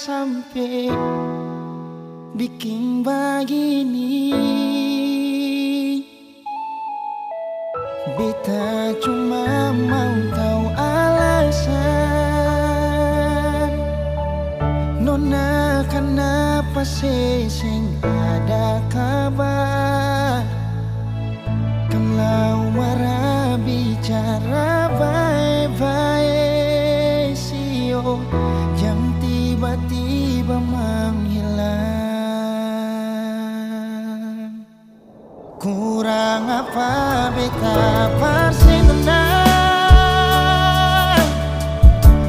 sampai bikin begini. Beta cuma mau tahu alasan Nona kenapa sing ada kabar. Kalau marah bicara baik-baik sio yang tiba-tiba menghilang. Kurang apa beta persenenang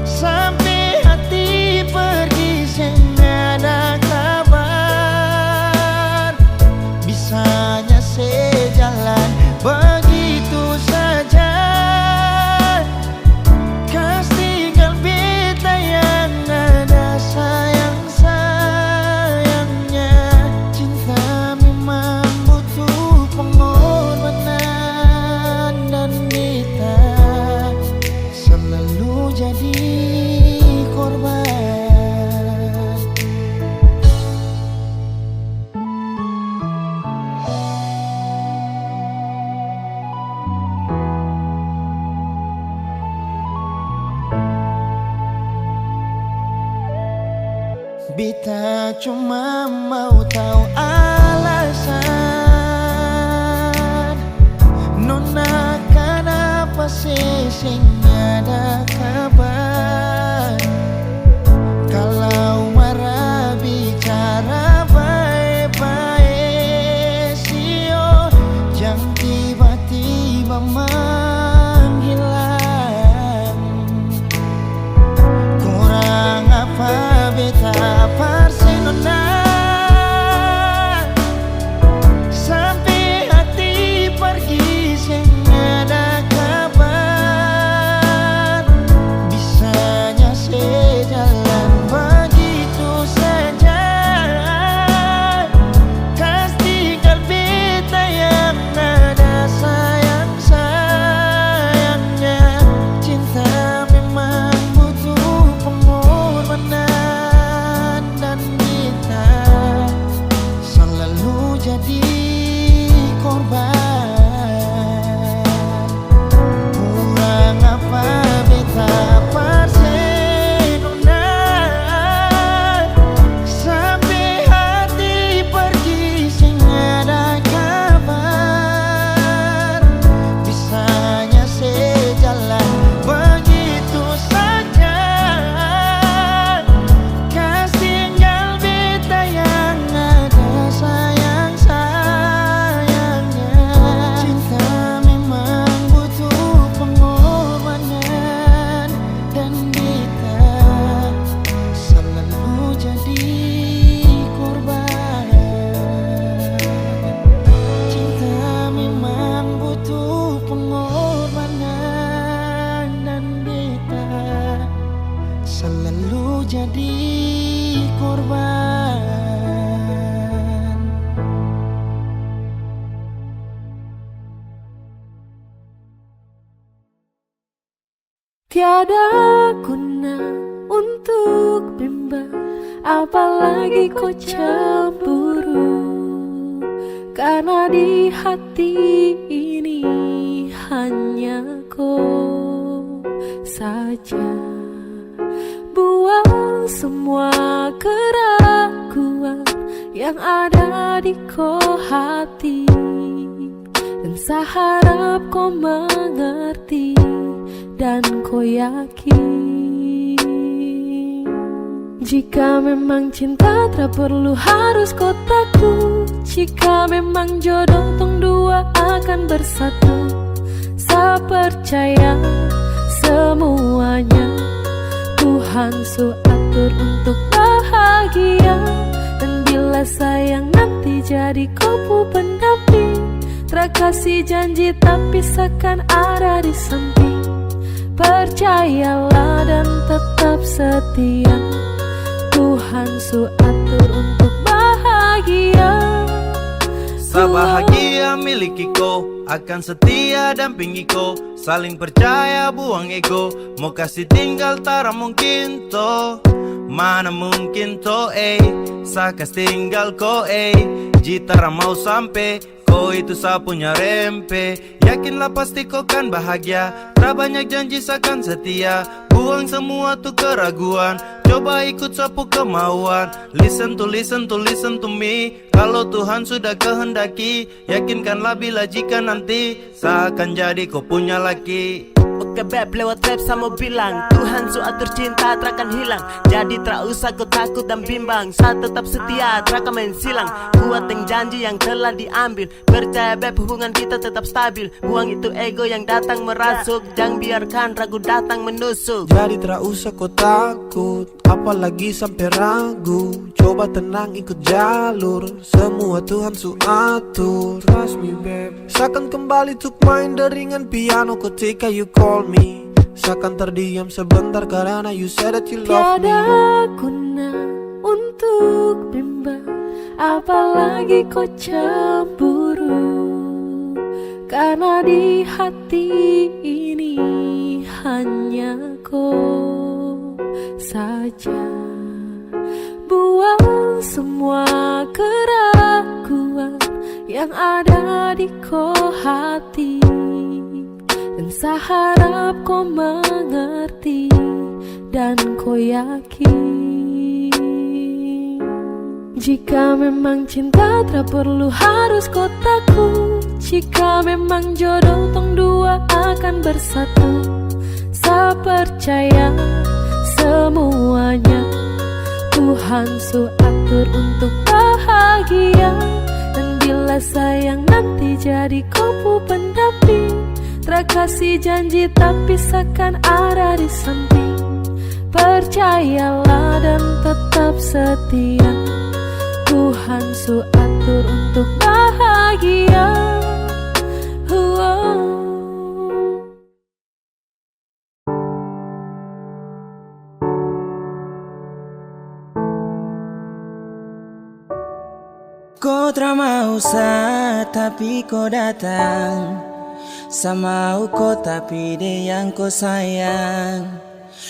sampai hati pergi sing ada kabar. Bisanya sejalan begitu saja. Kas tinggal beta yang ada sayang-sayangnya. Cinta memang butuh pengorbanan dan beta selalu jadi korban. Beta cuma mau tahu alasan Nona kenapa sing ada kabar. Kalau marah bicara baik-baik sio yang tiba-tiba menghilang. Kurang apa beta persenonang sampai hati pergi sing ada kabar. Bisanya sejalan begitu saja. Kas tinggal beta yang ada sayang-sayangnya. Cinta memang butuh pengorbanan dan beta selalu jadi korban. Kurang apa beta persenonang sampai hati pergi sing ada kabar. Bisanya sejalan begitu saja. Kas tinggal beta yang ada sayang-sayangnya. Cinta memang butuh pengorbanan dan beta selalu jadi korban. Cinta memang butuh pengorbanan dan beta selalu jadi korban. Tiada guna untuk bimbang, apalagi kau cemburu. Karena di hati ini hanya kau saja. Buang semua keraguan yang ada di kau hati, dan saya harap kau mengerti dan kau yakin. Jika memang cinta tak perlu harus kau takut. Jika memang jodoh tong dua akan bersatu. Saya percaya semuanya Tuhan su atur untuk bahagia. Dan bila sayang nanti jadi kau pendamping, terkasih janji tapi seakan ada di samping. Percayalah dan tetap setia, Tuhan su atur untuk bahagia. Sabahagia miliki kau, akan setia dampingi kau. Saling percaya buang ego, mau kasih tinggal tara mungkin toh. Mana mungkin to sakas tinggal ko Jitara mau sampai ko itu sapunya rempe. Yakinlah pasti kau kan bahagia, tak banyak janji seakan setia. Buang semua tuh keraguan, coba ikut sapu kemauan. Listen to me. Kalau Tuhan sudah kehendaki, yakinkanlah bila jika nanti seakan jadi kau punya laki. Oke beb, lewat rap sama bilang Tuhan su atur cinta terakan hilang. Jadi tak usah kau takut dan bimbang, saat tetap setia terakan main silang. Kuat yang janji yang telah diambil, percaya beb hubungan kita tetap stabil. Buang itu ego yang datang merasuk, jangan biarkan ragu datang menusuk. Jadi tak usah kau takut, apalagi sampai ragu. Coba tenang ikut jalur, semua Tuhan su atur. Trust me babe. Seakan kembali tuk main deringan piano ketika you call me. Seakan terdiam sebentar karena you said that you love me. Tiada guna untuk bimbang, apalagi kau cemburu. Karena di hati ini hanya kau saja. Buang semua keraguan yang ada di kau hati, dan saya harap kau mengerti dan kau yakin. Jika memang cinta tak perlu harus kau takut. Jika memang jodoh tong dua akan bersatu, saya percaya semuanya Tuhan su atur untuk bahagia. Dan bila sayang nanti jadi kau pendamping, terkasih janji tapi seakan ada di samping. Percayalah dan tetap setia, Tuhan su atur untuk bahagia. Kau tak mau tapi kau datang. Sama kau tapi dia yang kau sayang.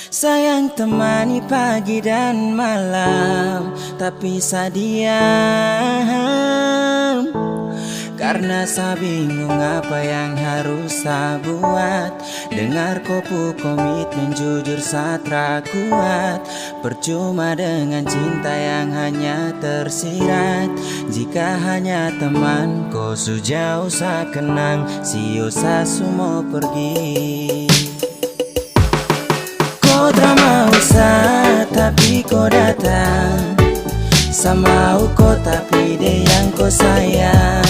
Sayang temani pagi dan malam, tapi saya diam. Karena saya bingung apa yang harus saya buat. Dengar kopu komitmen jujur saya tak kuat. Percuma dengan cinta yang hanya tersirat. Jika hanya teman kau sejauh saya kenang, sio saya semua pergi. Kau tak mau tapi kau datang. Sama kau tapi dia yang kau sayang.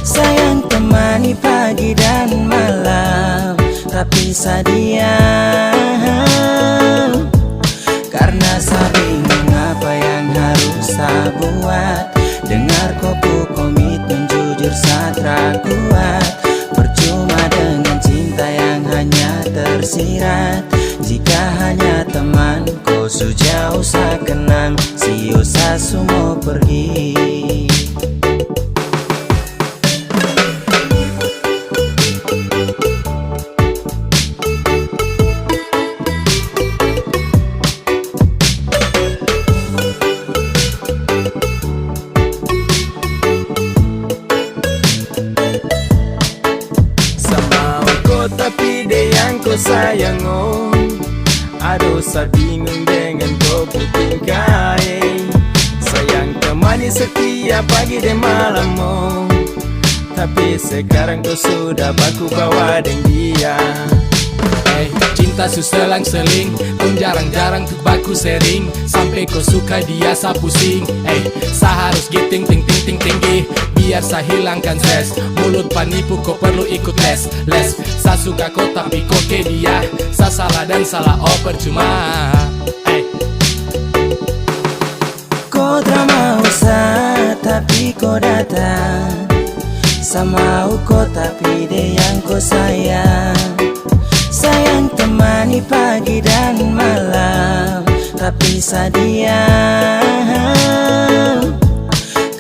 Sayang temani pagi dan malam, tapi saya diam. Karena saya bingung apa yang harus saya buat. Dengar kopu komitmen jujur saya tak kuat. Percuma dengan cinta yang hanya tersirat. Jika hanya teman kau sejauh saya kenang, sio saya semua pergi. Tapi dia yang kau sayang, oh. Aduh saya bingung dengan kau tingkai. Sayang temani setiap pagi dan malam, oh. Tapi sekarang kau sudah baku bawa dengan dia. Cinta su selang-seling, kau jarang-jarang tuh baku sering. Sampai kau suka dia sa pusing. Sa harus giting ting ting ting tinggi, biar sa hilangkan stres. Mulut penipu kau perlu ikut les. Sa suka kau tapi kau ke dia. Sa salah dan salah oh percuma. Kau tak mau tapi kau datang. Sama kau tapi dia yang kau sayang. Sayang temani pagi dan malam, tapi saya diam.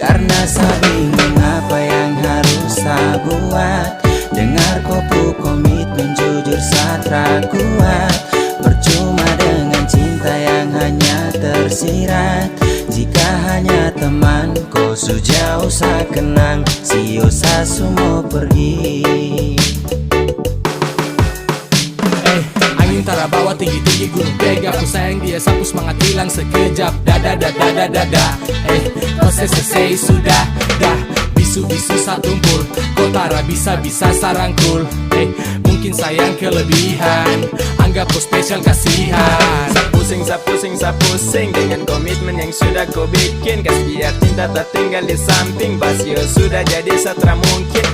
Karena saya bingung apa yang harus saya buat. Dengar kopu komitmen jujur saya tak kuat. Percuma dengan cinta yang hanya tersirat. Jika hanya teman kau sejauh sa kenang, sio sa sumo pergi. Angin tara bawa tinggi-tinggi gunung pega. Aku sayang dia sapu semangat hilang sekejap. Dada dada dada dada. Kau selesai sudah dah. Bisu-bisu satumpul. Kau tara bisa-bisa sarangkul. Mungkin sayang kelebihan. Anggap kau spesial kasihan. Sa pusing dengan komitmen yang sudah kau bikin. Kasih biar cinta tak tinggal di samping. Basio sudah jadi setra mungkin.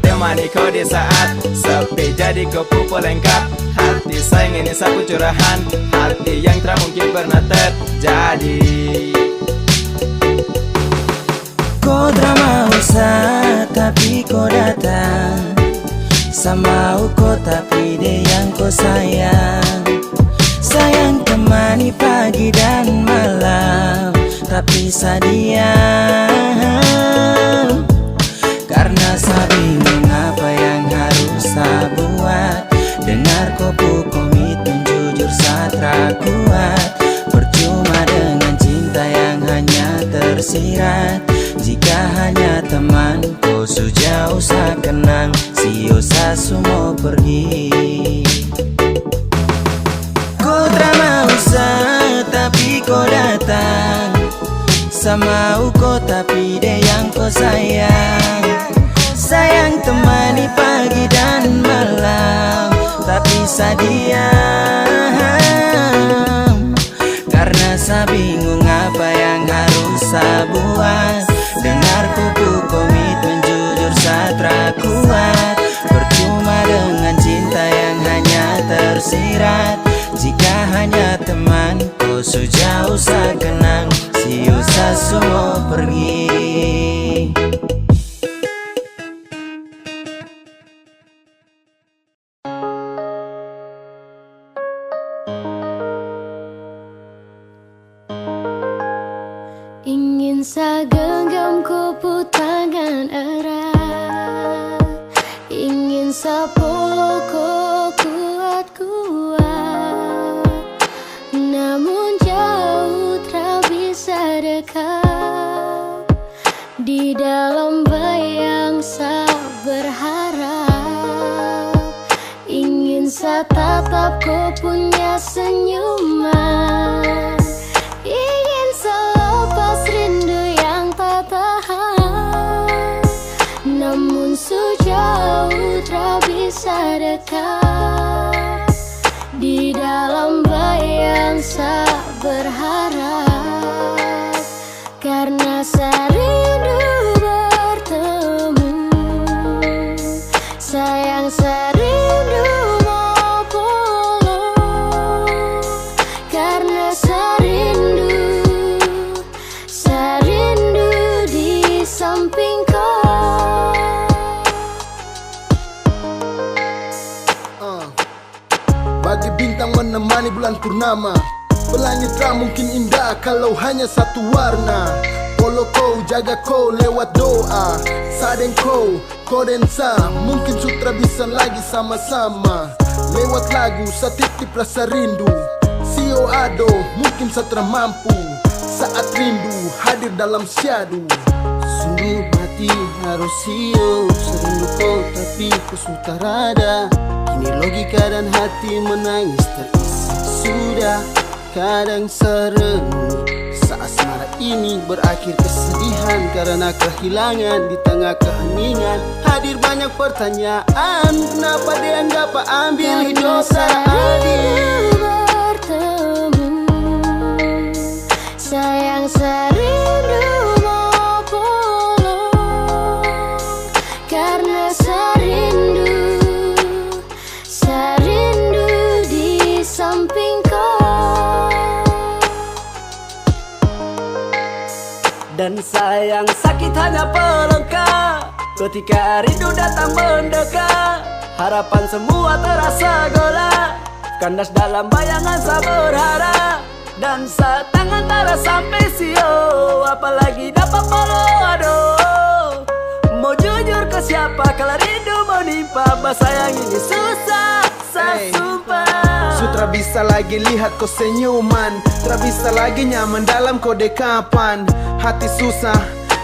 Temani kau di saat sepi, jadi kau pupuk lengkap. Hati sayang ini sapu curahan, hati yang tak mungkin pernah terjadi. Kau drama usah tapi kau datang, sama kau tapi dia yang kau sayang. Sayang temani pagi dan malam, tapi sadiam. Karena saya bingung apa yang harus saya buat. Dengar kopu komitmen jujur satra kuat. Percuma dengan cinta yang hanya tersirat. Jika hanya teman kau sejauh sa kenang, sio sa sumo pergi. Kau drama usah tapi kau datang, sama kau tapi dia yang kau sayang. Sayang temani pagi dan malam, tapi sadiam. Karena saya bingung apa yang harus saya buat. Dengar kupu komitmen jujur satra kuat. Percuma dengan cinta yang hanya tersirat. Jika hanya teman kau sejauh sa kenang, sio sa sumo pergi. Ingin sa genggam kupu tangan erat, ingin sa peluk kuat-kuat. Namun jauh tak bisa dekat. Di dalam bayang sa berharap, ingin sa tatap kau punya senyuman. Ingin selepas rindu yang tak tahan, namun sejauh tak bisa dekat. Di dalam bayang sa berharap, karena saya rindu bertemu. Sayang saya rindu mau peluk, karena saya rindu di samping kau. Bagi bintang menemani bulan purnama, pelangit tak mungkin indah kalau hanya satu warna. Polo kau, jaga kau lewat doa. Sadeng kau, kodensa, mungkin sutra bisa lagi sama-sama. Lewat lagu, satitip rasa rindu. Sio ado, mungkin satra mampu. Saat rindu hadir dalam syadu. Sungguh mati harus sio, serindu kau tapi ku sudah rada. Kini logika dan hati menangis terisi. Sudah kadang serenung saat asmara ini berakhir kesedihan karena kehilangan. Di tengah keheningan hadir banyak pertanyaan, kenapa dianggap ambil dosa adil. Bertemu, sayang saya rindu mau peluk, karena saya rindu di samping kau. Dan sayang sakit hanya pelengkap ketika rindu datang mendekat. Harapan semua terasa gelap, kandas dalam bayangan saya berharap. Dan saat tangan tara sampai sio, apalagi dapat follow aduh. Mau jujur ke siapa kalau rindu menimpa, bah sayang ini susah. rasa sumpah. Sutra bisa lagi lihat kau senyuman, tak bisa lagi nyaman dalam kau dekapan. Hati susah,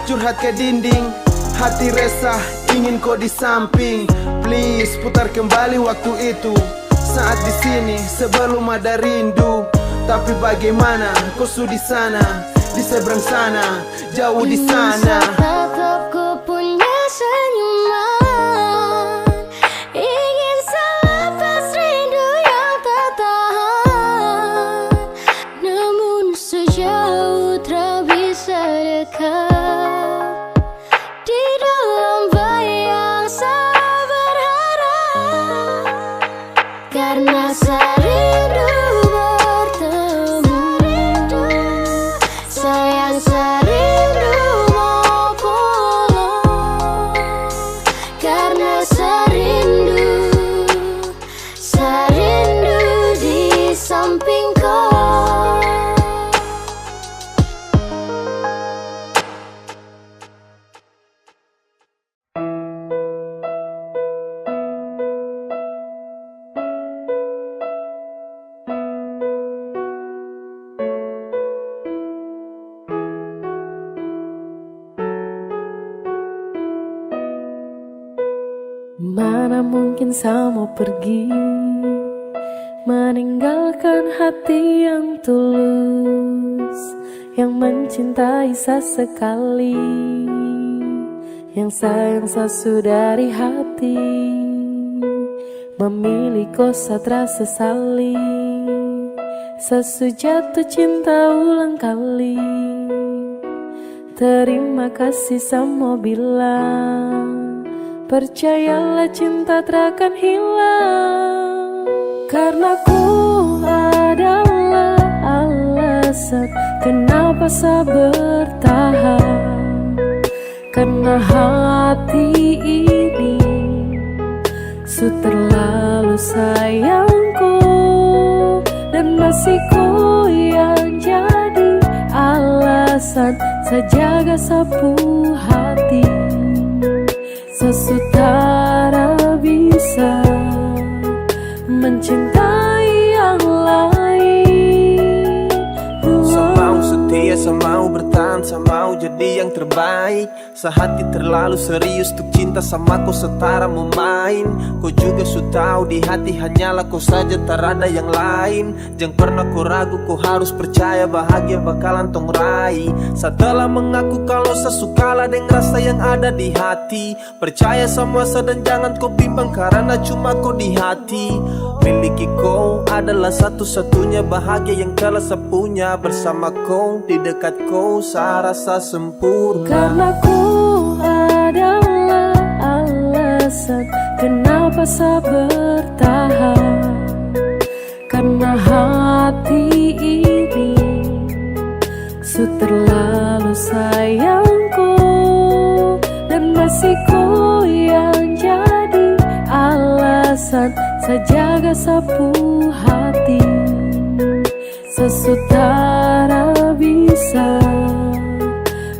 curhat ke dinding, hati resah, ingin kau di samping. Please putar kembali waktu itu, saat di sini sebelum ada rindu. Tapi bagaimana kau sudah di sana, di seberang sana, jauh di sana. Tatap ku punya senyuman, ingin selepas rindu yang tak tahan. Namun sejauh tak bisa dekat, di dalam bayang saya berharap. Karena saya rindu bertemu, sayang saya rindu mau pulang. Karena saya rindu di samping kau. Mana mungkin saya mau pergi, meninggalkan hati yang tulus, yang mencintai sesekali, yang sayang sesudah dari hati. Memilih kau satra sesali, sesujatuh cinta ulang kali. Terima kasih sama bilang, percayalah cinta takkan hilang. Karena ku adalah alasan kenapa saya bertahan. Karena hati ini su terlalu sayangku, dan masih ku yang jadi alasan saya jaga sapu hati. Sesutara bisa mencintai yang lain. Saya mau setia, saya mau bertahan, saya mau jadi yang terbaik. Sehati terlalu serius untuk cinta sama kau setara memain. Kau juga su tahu di hati hanyalah kau saja, tak ada yang lain. Jangan pernah kau ragu, kau harus percaya bahagia bakalan tong raih. Setelah mengaku kalau saya sukalah dengan rasa yang ada di hati. Percaya sama saya dan jangan kau bimbang karena cuma kau di hati. Miliki kau adalah satu-satunya bahagia yang telah saya punya. Bersama kau, di dekat kau, saya rasa sempurna. Karena ku adalah alasan kenapa saya bertahan. Karena hati ini su terlalu sayangku, dan masih ku yang jadi alasan saya jaga sapu hati. Sesutara bisa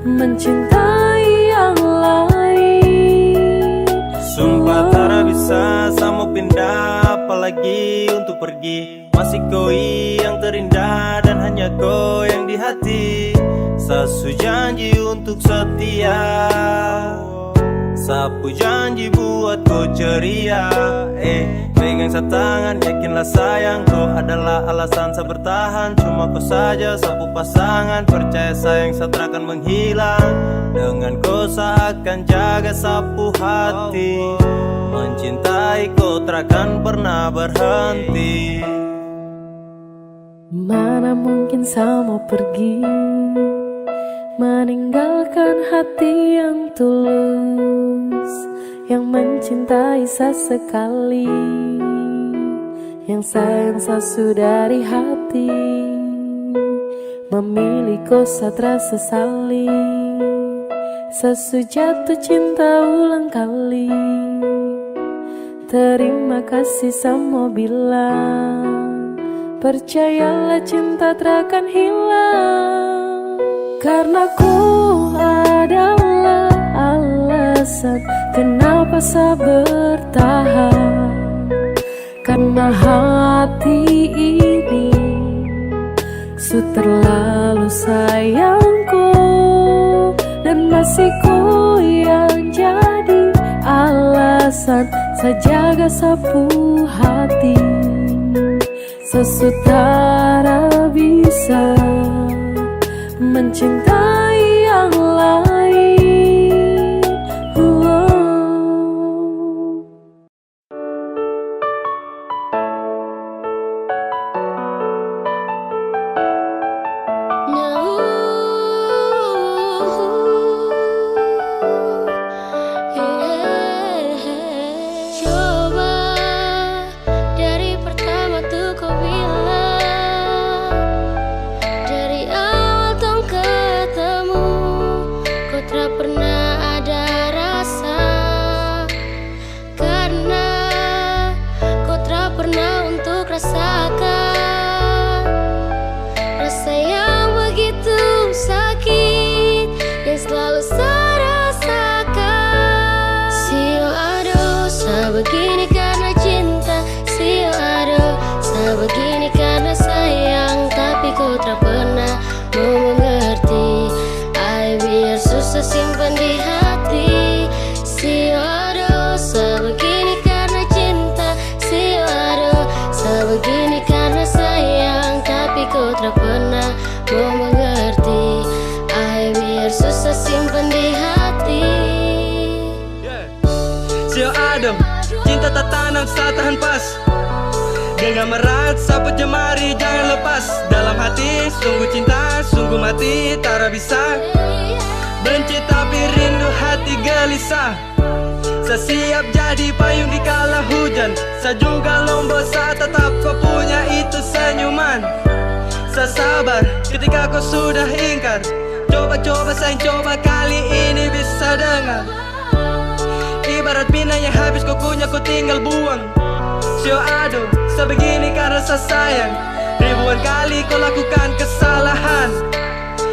mencintai yang lain. Sumpah tak bisa sama pindah, apalagi untuk pergi. Masih kau yang terindah dan hanya kau yang di hati. Sasu janji untuk setia, sapu janji buat kau ceria. Pegang setangan, yakinlah sayang, kau adalah alasan saya bertahan. Cuma kau saja sapu pasangan, percaya sayang saya takkan menghilang. Dengan kau saya akan jaga sapu hati, mencintai kau takkan pernah berhenti. Mana mungkin saya mau pergi, meninggalkan hati yang tulus, yang mencintai sesekali, yang sayang sesudah dari hati. Memilih kau satra sesali, sesujatuh cinta ulang kali. Terima kasih sama bilang, percayalah cinta takkan hilang. Karena ku adalah alasan kenapa saya bertahan. Karena hati ini su terlalu sayangku, dan masih ku yang jadi alasan sajaga sapu hati. Sesutara bisa mencintai yang lain. Coba dari pertama tuh kau bilang, dari awal tong ketemu, kau tak pernah ada rasa. Karena kau tak pernah untuk rasakan rasa yang begitu sakit yang selalu saya rasakan. Sio aduh, saya begini karena cinta. Sio aduh, saya begini karena sayang. Tapi kau tak pernah mau mengerti. Ay, biar susah simpan di hati. Sio aduh, saya begini karena cinta. Sio aduh, saya begini karena sayang. Tapi kau tak pernah mau mengerti. Ay, biar susah simpan di hati. Sio adem, cinta tak tanam saat tahan pas. Genggam erat, sapu jemari jangan lepas. Dalam hati, sungguh cinta, sungguh mati. Tak bisa benci tapi rindu hati gelisah. Saya siap jadi payung di kala hujan. Saya juga lombok saat tetap kau punya itu senyuman. Saya sabar ketika kau sudah ingkar. Coba-coba sayang, coba kali ini bisa dengar. Ibarat pina yang habis kau kunyah kau tinggal buang. Sio aduh, sebegini karena saya sayang. Ribuan kali kau lakukan kesalahan.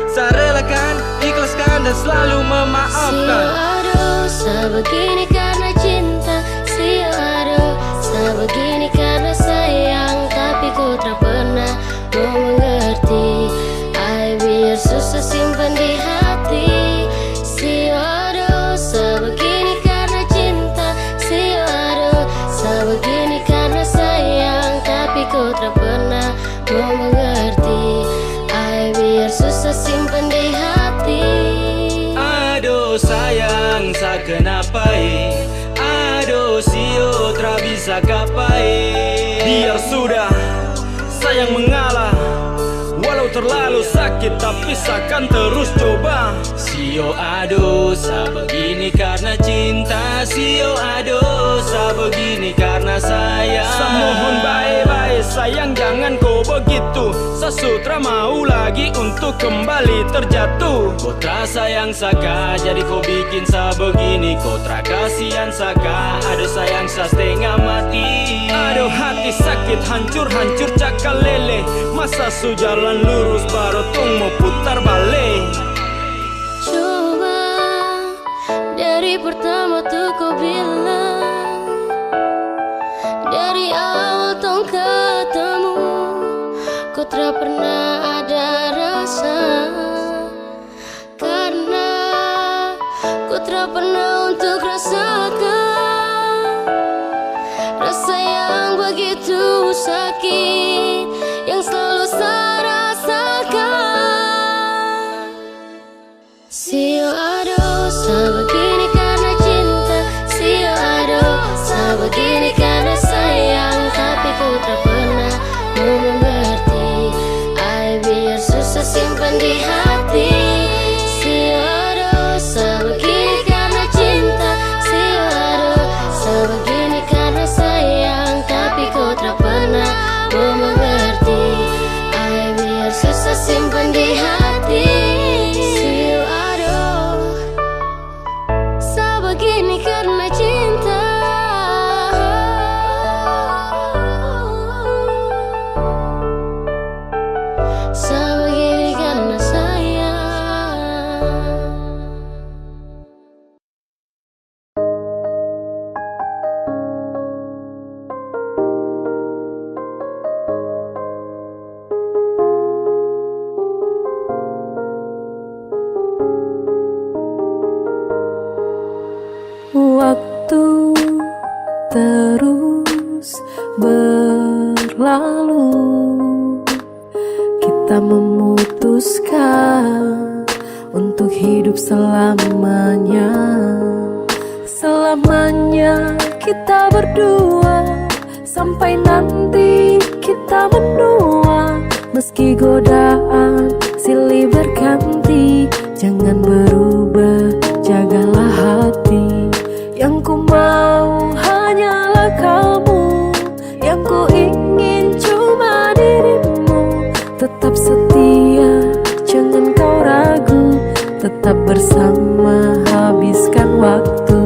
Saya relakan, ikhlaskan dan selalu memaafkan. Sio aduh, saya begini karena cinta. Sio aduh, saya begini karena sayang. Tapi kau tak pernah mau mengerti. Ay, biar susah simpan di hati. Sio aduh, saya begini karena cinta. Sio aduh, saya begini karena sayang. Tapi kau tak pernah mau mengerti. Ay, biar susah simpan di hati. Aduh sayang, sa kenapai. Aduh sio tra bisa kapai. Biar sudah, sayang mengalah. Walau terlalu sakit tapi seakan terus coba. Sio aduh, sa begini karena cinta. Sio aduh, sa begini karena sayang. Sa mohon baik-baik sayang jangan kau begitu. Sa sutra mau lagi untuk kembali terjatuh. Kau tra sayang saka jadi kau bikin sa begini. Kau tra kasihan saka, aduh sayang sa setengah mati. Aduh hati sakit hancur-hancur cakal lele. Masa su jalan lurus baru tung mau putar balik. Coba dari pertama tuh kau bilang, dari awal tong ketemu, kau tak pernah ada rasa. Karena kau tak pernah untuk rasakan rasa yang begitu sakit yang selalu saya rasakan. Sio aduh, saya begini karena cinta. Sio aduh, saya begini karena sayang. Tapi kau tak pernah mau mengerti. Ay, biar susah simpan di hati. Sio aduh, saya begini karena cinta. Sio aduh, saya begini karena sayang. Tapi kau tak pernah mau mengerti. Ay, biar susah simpan di hati. Sio aduh, saya begini karena cinta. Saya begini karena sayang. selamanya. Selamanya kita berdua, sampai nanti kita menua. Meski godaan silih berganti, jangan berubah, jagalah hati. Yang ku mau hanyalah kamu, yang ku ingin cuma dirimu. Tetap setia, jangan kau ragu, tetap bersama, habiskan waktu.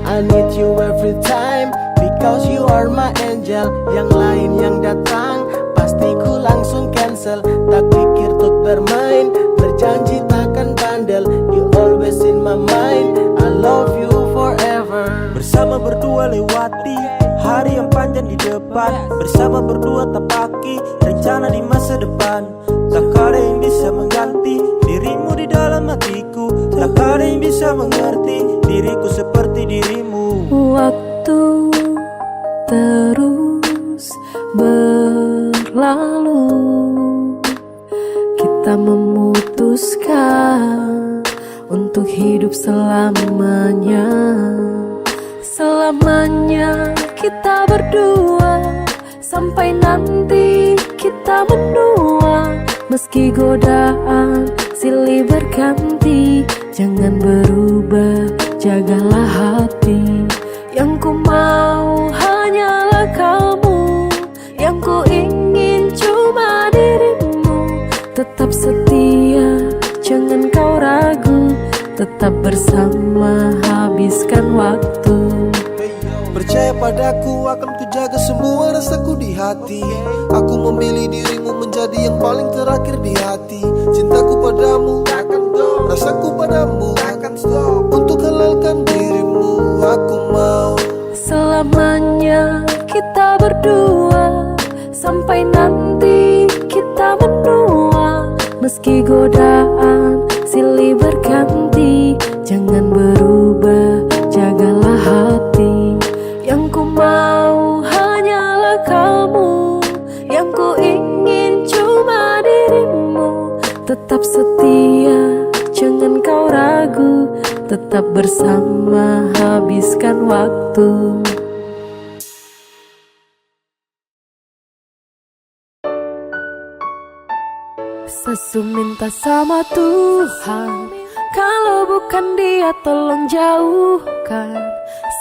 I need you every time, because you are my angel. Yang lain yang datang, pasti ku langsung cancel. Tak pikir untuk bermain, berjanji takkan bandel. You always in my mind, I love you forever. Bersama berdua lewati hari yang panjang di depan. Bersama berdua tapaki rencana di masa depan. Tak ada yang bisa mengganti dirimu di dalam hatiku. Tak ada yang bisa mengerti diriku seperti dirimu. Waktu terus berlalu, kita memutuskan untuk hidup selamanya. Selamanya kita berdua, sampai nanti kita menua. Meski godaan silih berganti, jangan berubah, jagalah hati. Yang ku mau hanyalah kamu, yang ku ingin cuma dirimu. Tetap setia, jangan kau ragu, tetap bersama, habiskan waktu. Percaya padaku, akan ku jaga semua rasaku di hati. Aku memilih dirimu menjadi yang paling terakhir di hati. Cintaku padamu takkan stop, rasaku padamu takkan stop. Untuk halalkan dirimu, aku mau selamanya kita berdua, sampai nanti kita menua. Meski godaan silih berganti, jangan berubah, jagalah hati. Yang ku mau hanyalah kamu, yang ku ingin cuma dirimu. Tetap setia, jangan kau ragu, tetap bersama, habiskan waktu. Sesu minta sama Tuhan, kalau bukan Dia tolong jauhkan.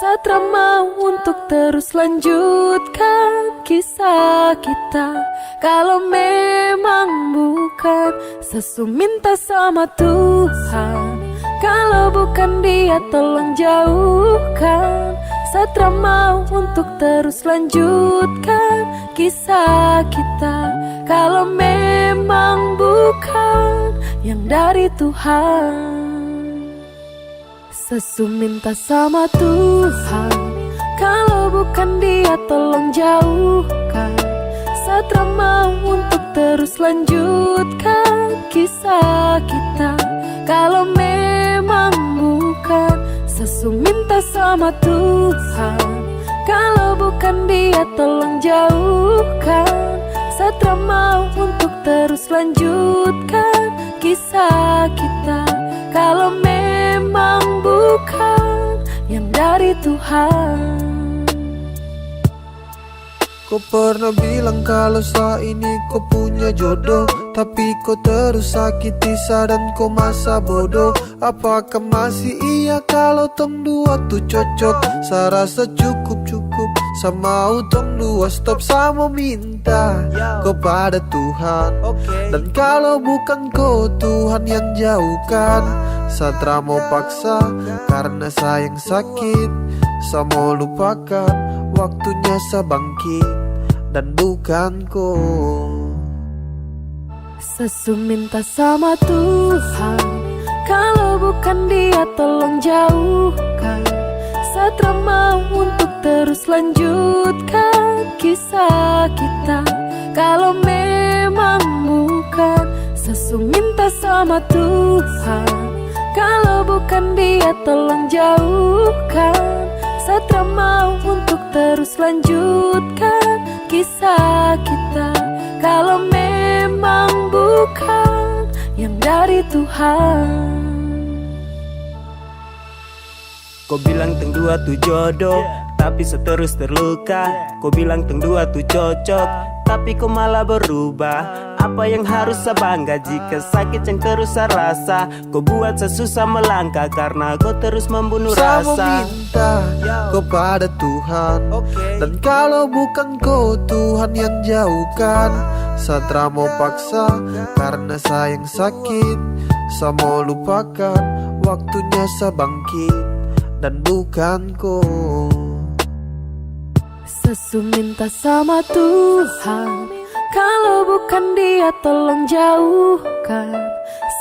Satra mau untuk terus lanjutkan kisah kita. Kalau memang bukan, Sesu minta sama Tuhan, kalau bukan Dia tolong jauhkan. Satra mau untuk terus lanjutkan kisah kita. Kalau memang bukan yang dari Tuhan. Sesu minta sama Tuhan, kalau bukan Dia tolong jauhkan. Satra mau untuk terus lanjutkan kisah kita. Kalau memang bukan, Sesu minta sama Tuhan, kalau bukan Dia tolong jauhkan. Satra mau untuk terus lanjutkan kisah kita. Kalau memang bukan yang dari Tuhan. Kau pernah bilang kalau saat ini kau punya jodoh, tapi kau terus sakiti dan kau masa bodoh. Apakah masih iya kalau tong dua tuh cocok? Saya rasa cukup sama tong dua stop sama minta kepada Tuhan. Dan kalau bukan kau Tuhan yang jauhkan, Satra mau paksa karena sayang sakit. Saya mau lupakan, waktunya saya bangkit dan bukan kau. Sesu minta sama Tuhan, kalau bukan Dia tolong jauhkan. Satra mau untuk terus lanjutkan kisah kita. Kalau memang bukan, Sesu minta sama Tuhan, kalau bukan Dia tolong jauhkan. Satra mau untuk terus lanjutkan kisah kita. Kalau memang bukan yang dari Tuhan. Kau bilang teng dua tu jodoh, tapi seterus terluka. Kau bilang teng dua tu cocok, tapi kau malah berubah. Apa yang harus saya bangga jika sakit yang terus saya rasa? Kau buat saya susah melangkah karena kau terus membunuh Saya rasa. meminta kepada Tuhan, dan kalau bukan kau Tuhan yang jauhkan. Saya mau paksa karena sayang sakit. Saya mau lupakan, waktunya saya bangkit, dan bukan kau. Sesu minta sama Tuhan, kalau bukan dia tolong jauhkan.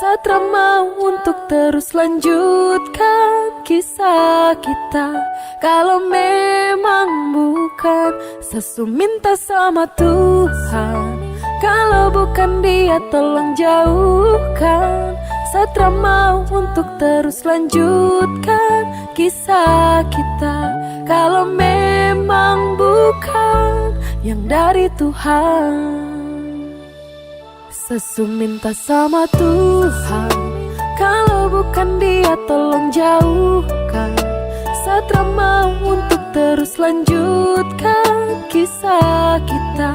Satra mau untuk terus lanjutkan kisah kita. Kalau memang bukan, Sesu minta sama Tuhan, kalau bukan dia tolong jauhkan. Satra mau untuk terus lanjutkan kisah kita. Kalau memang bukan yang dari Tuhan. Sesu minta sama Tuhan, kalau bukan dia tolong jauhkan. Satra mau untuk terus lanjutkan kisah kita.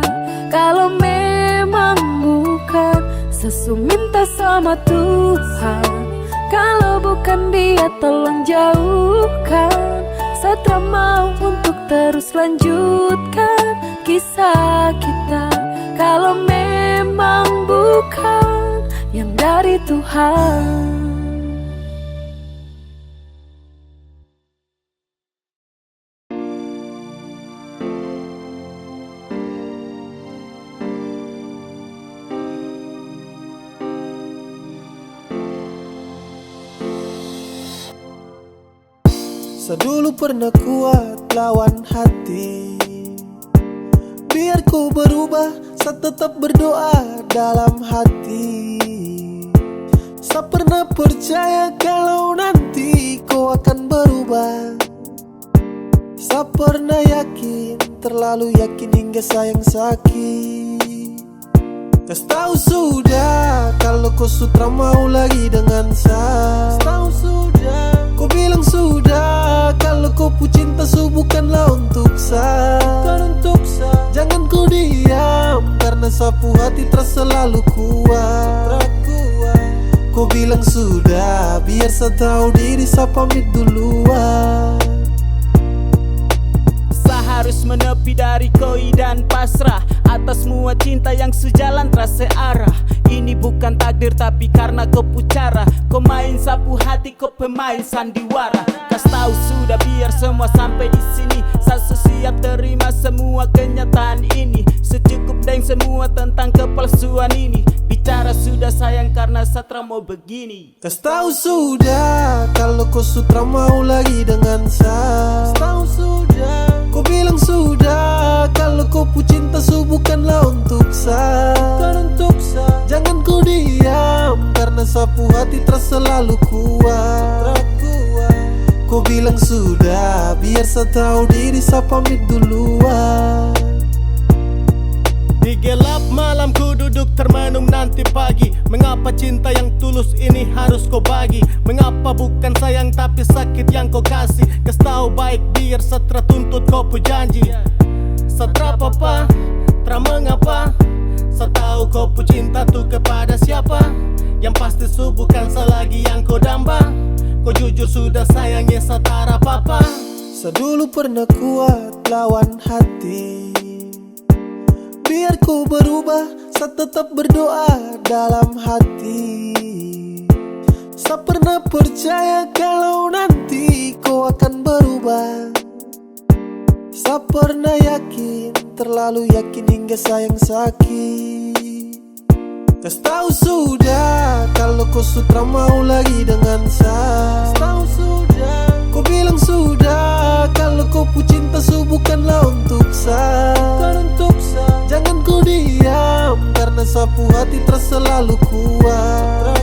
Kalau memang bukan, Sesu minta sama Tuhan, kalau bukan dia tolong jauhkan. Satra mau untuk terus lanjutkan kisah kita. Kalau memang bukan yang dari Tuhan. Saya dulu pernah kuat lawan hati, biar ku berubah, saya tetap berdoa dalam hati. Saya pernah percaya kalau nanti kau akan berubah. Saya pernah yakin, terlalu yakin hingga sayang sakit. Kas tahu sudah kalau kau sutra mau lagi dengan saya. Tahu sudah, kau bilang sudah kalau kau pu cinta bukanlah untuk saya. Jangan kau diam karena sapu hati terasa selalu kuat. Kau bilang sudah, biar saya tahu diri, saya pamit duluan. Harus menepi dari koi dan pasrah atas semua cinta yang sejalan terasa arah. Ini bukan takdir tapi karena kau pucara. Kau main sapu hati, kau pemain sandiwara. Kas tahu sudah biar semua sampai di sini. Saya siap terima semua kenyataan ini. Secukup dan semua tentang kepalsuan ini. Bicara sudah sayang karena Satra mau begini. Kas tahu sudah kalau kau sutra mau lagi dengan saya. Tahu sudah, kau bilang sudah kalau kau pu cinta bukanlah untuk saya. Jangan kau diam karena sapu hati terasa selalu kuat. Kau bilang sudah, biar saya tahu diri, saya pamit duluan. Di gelap malam ku duduk termenung nanti pagi. Mengapa cinta yang tulus ini harus kau bagi? Mengapa bukan sayang tapi sakit yang kau kasih? Kas tahu baik biar Satra tuntut kau pu janji. Satra apa, tra mengapa? Saya tahu kau pu cinta tuh kepada siapa? Yang pasti bukan saya lagi yang kau damba. Kau jujur sudah sayangnya Satra papa. Saya dulu pernah kuat lawan hati, biar ku berubah, saya tetap berdoa dalam hati. Saya pernah percaya kalau nanti kau akan berubah. Saya pernah yakin, terlalu yakin hingga sayang sakit. Kas tahu sudah kalau kau sutra mau lagi dengan saya. Tahu sudah, kau bilang sudah kalau kau pu cinta bukanlah untuk saya. Jangan kau diam karena sapu hati terasa selalu kuat.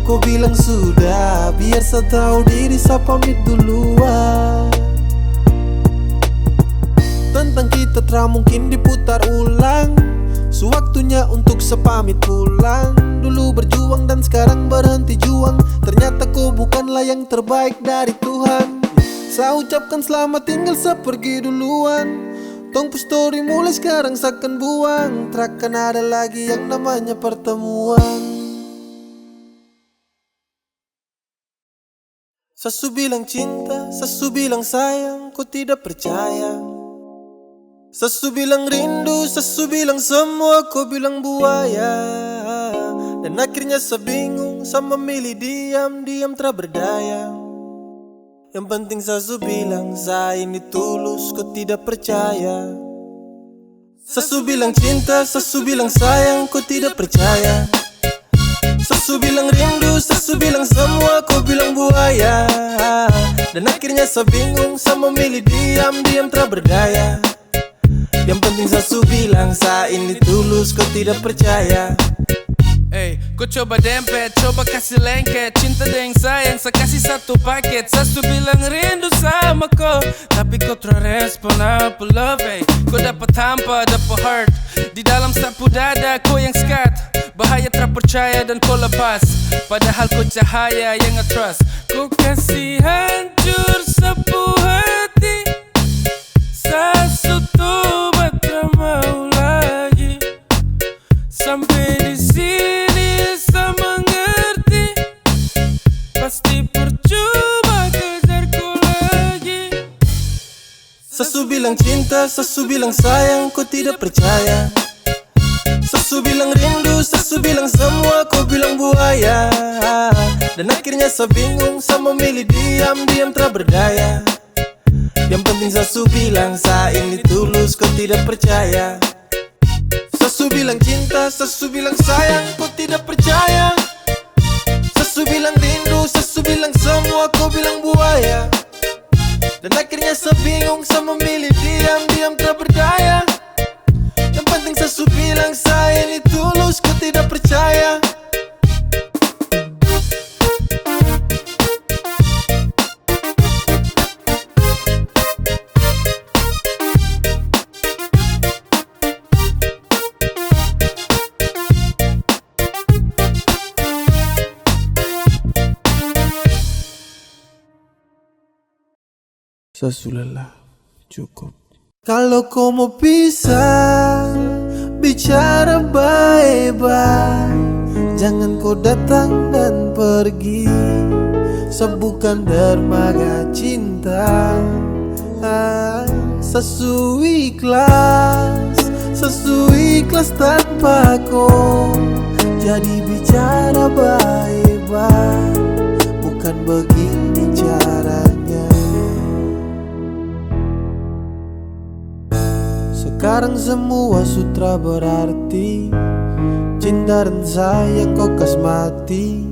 Kau bilang sudah, biar saya tahu diri, saya pamit duluan. Tentang kita tak mungkin diputar ulang. Sewaktunya untuk sepamit pulang. Dulu berjuang dan sekarang berhenti juang. Ternyata kau bukanlah adalah yang terbaik dari Tuhan. Saya ucapkan selamat tinggal, saya pergi duluan. Tong story mulai sekarang seakan buang. Takkan ada lagi yang namanya pertemuan. Sesu bilang cinta, sesu bilang sayang, kau tidak percaya. Sesu bilang rindu, sesu bilang semua, kau bilang buaya. Dan akhirnya saya bingung, saya memilih diam, diam tak berdaya. Yang penting sesu bilang saya ini tulus, kau tidak percaya. Sesu bilang cinta, sesu bilang sayang, kau tidak percaya. Sesu bilang rindu, sesu bilang semua, kau bilang buaya. Dan akhirnya saya bingung, saya memilih diam, diam tak berdaya. Yang penting sesu bilang saya ini tulus, kau tidak percaya. Hey, kau coba dempet, coba kasih lengket. Cinta dengan sayang, saya kasih satu paket. Sesu bilang rindu sama kau, tapi kau terrespon apa love. Hey, kau dapat hampa, dapat hurt. Di dalam sapu dada, kau yang skat. Bahaya terpercaya dan kau lepas. Padahal kau cahaya yang nge-trust. Kau kasih hancur sapu hati. Sesu tuh tak mau lagi. Sampai di sini saya mengerti, pasti percuma kejarku lagi. Sesu bilang cinta, sesu bilang sayang, kau tidak percaya. Sesu bilang rindu, sesu bilang semua, kau bilang buaya. Dan akhirnya saya bingung, saya memilih diam, diam tak berdaya. Yang penting sesu bilang saya ini tulus, kau tidak percaya. Sesu bilang cinta, sesu bilang sayang, kau tidak percaya. Sesu bilang rindu, sesu bilang semua, kau bilang buaya. Dan akhirnya saya bingung, saya memilih diam, diam tak berdaya. Yang penting sesu bilang saya ini tulus, kau tidak percaya. Sesu lelah, cukup. Kalau kau mau pisah, bicara baik-baik. Jangan kau datang dan pergi. Sebukan dermaga cinta. Sesu ikhlas tanpa kau. Jadi bicara baik-baik. Bukan begini caranya. Sekarang semua sutra berarti. Cinta dan sayang kau kasmati.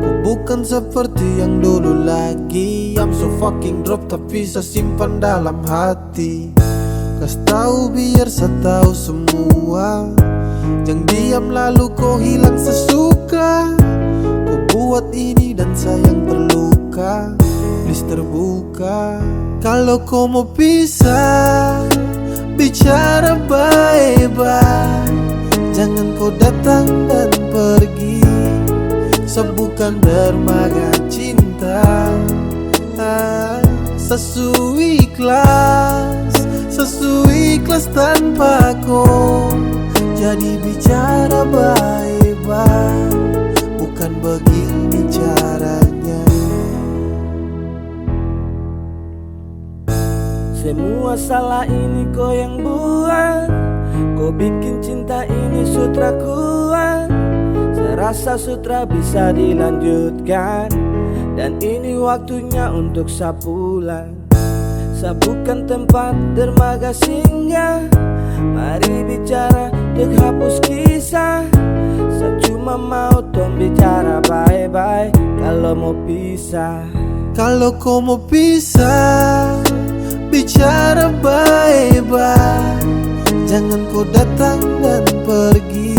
Kau bukan seperti yang dulu lagi. I'm so fucking drop tapi saya simpan dalam hati. Kas tahu biar saya tahu semua. Jangan diam lalu kau hilang sesuka. Kau buat ini dan sayang terluka. Please terbuka. Kalau kau mau pisah, bicara baik-baik. Jangan kau datang dan pergi. Sebukan dermaga cinta. Sesu ikhlas tanpa kau. Jadi bicara baik-baik. Bukan begini caranya. Semua salah ini kau yang buat. Kau bikin cinta ini sutra kuat. Saya rasa sutra bisa dilanjutkan. Dan ini waktunya untuk saya pulang. Saya bukan tempat dermaga singgah. Mari bicara untuk hapus kisah. Saya cuma mau tong bicara baik-baik. Kalau mau pisah, kalau kau mau pisah, bicara baik-baik. Jangan kau datang dan pergi.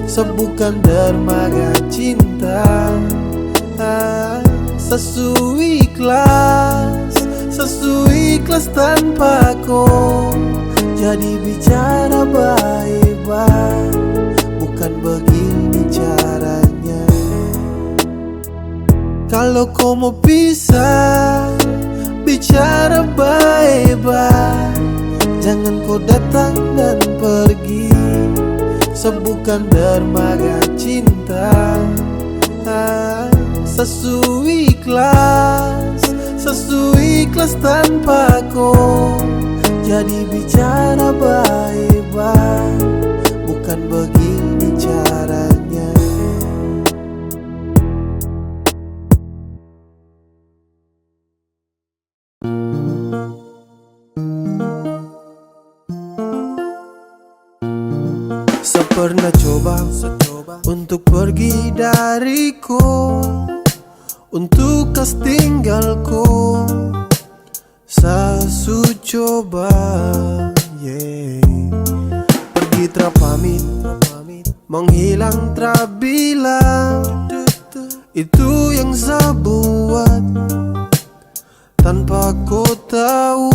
Sebukan dermaga cinta. Sesu ikhlas tanpa kau. Jadi bicara baik-baik. Bukan begini caranya. Kalau kau mau pisah, bicara baik-baik. Jangan kau datang dan pergi, sebutkan dermaga cinta. Sesu ikhlas tanpa kau. Jadi bicara baik-baik, bukan begini caranya. Pernah coba untuk pergi dariku, untuk kas tinggalku. Sasu coba, pergi terpamit, menghilang terbilang. Itu yang saya buat tanpa kau tahu.